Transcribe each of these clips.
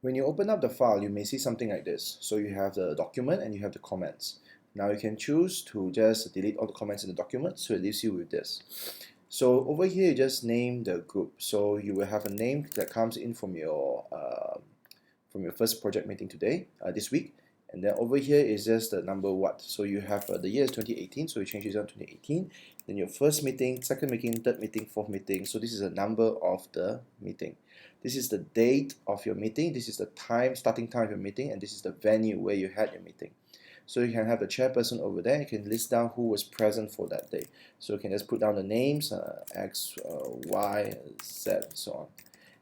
When you open up the file, you may see something like this. So you have the document and you have the comments. Now you can choose to just delete all the comments in the document, so it leaves you with this. So over here, you just name the group. So you will have a name that comes in from your first project meeting today, this week. And then over here is just the number what. So you have the year is 2018, so you change it to 2018. Then your first meeting, second meeting, third meeting, fourth meeting. So this is the number of the meeting. This is the date of your meeting. This is the time, starting time of your meeting, and this is the venue where you had your meeting. So you can have the chairperson over there. You can list down who was present for that day. So you can just put down the names, X, Y, Z, and so on.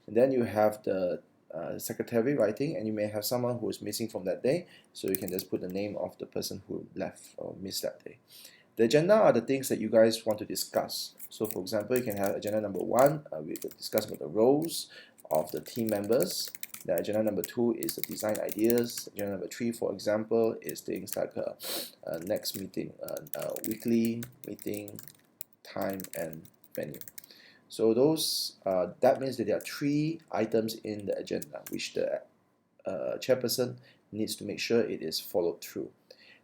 And then you have the secretary writing, and you may have someone who is missing from that day. So you can just put the name of the person who left or missed that day. The agenda are the things that you guys want to discuss. So for example, you can have agenda number 1, we will discuss about the roles of the team members. The agenda number 2 is the design ideas. Agenda number 3, for example, is things like next meeting, weekly meeting, time and venue. So those that means that there are 3 items in the agenda which the chairperson needs to make sure it is followed through.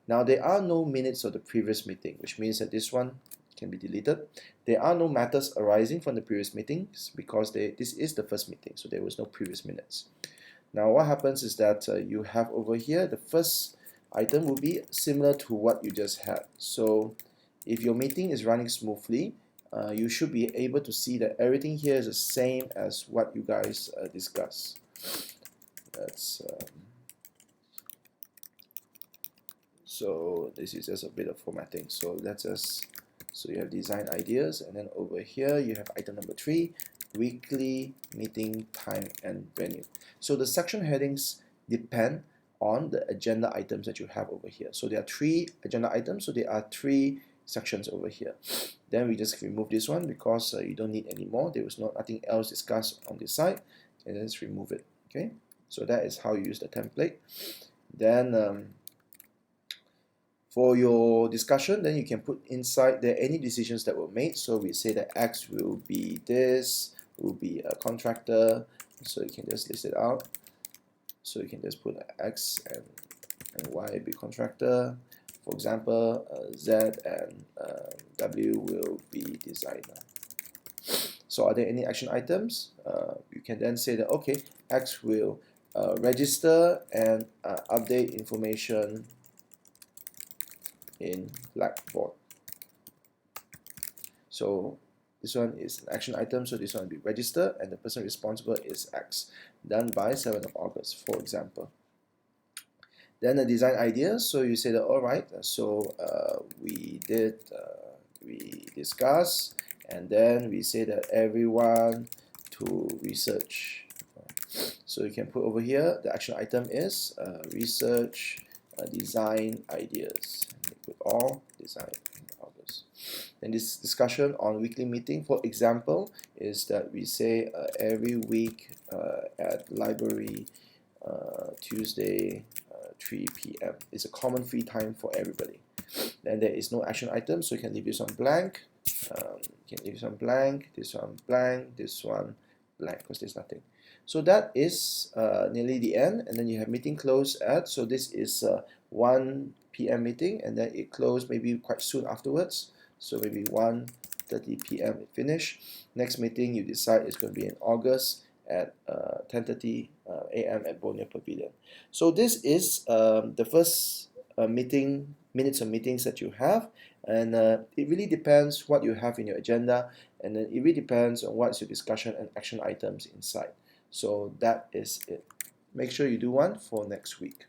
Now there are no minutes of the previous meeting, which means that this one can be deleted. There are no matters arising from the previous meetings because this is the first meeting, so there was no previous minutes. Now what happens is that you have over here the first item will be similar to what you just had. So if your meeting is running smoothly, you should be able to see that everything here is the same as what you guys discuss. That's so this is just a bit of formatting. So let's just, so you have design ideas, and then over here you have item number 3, weekly meeting time and venue. So the section headings depend on the agenda items that you have over here. So there are 3 agenda items, so there are 3 sections over here. Then we just remove this one because you don't need any more. There was nothing else discussed on this side, and then just remove it. Okay, so that is how you use the template. Then for your discussion, then you can put inside there any decisions that were made. So we say that X will be this, will be a contractor. So you can just list it out. So you can just put X and Y be contractor. For example, Z and W will be designer. So are there any action items? You can then say that, okay, X will register and update information in Blackboard. So this one is an action item, so this one will be registered, and the person responsible is X, done by 7th of August, for example. Then the design idea, so you say that, all right, so we discuss, and then we say that everyone to research. So you can put over here, the action item is research design ideas. Put all design others. Then this discussion on weekly meeting, for example, is that we say every week at library Tuesday 3 p.m. It's a common free time for everybody. Then there is no action item, so you can leave this one blank. You can leave this one blank, this one blank, this one blank, because there's nothing. So that is nearly the end, and then you have meeting close at, so this is 1 p.m. meeting, and then it closed maybe quite soon afterwards, so maybe 1:30 p.m. it finish. Next meeting you decide is going to be in August at 10:30 a.m. at Borneo Pavilion. So this is the first minutes of meetings that you have, and it really depends what you have in your agenda, and then it really depends on what's your discussion and action items inside. So that is it. Make sure you do one for next week.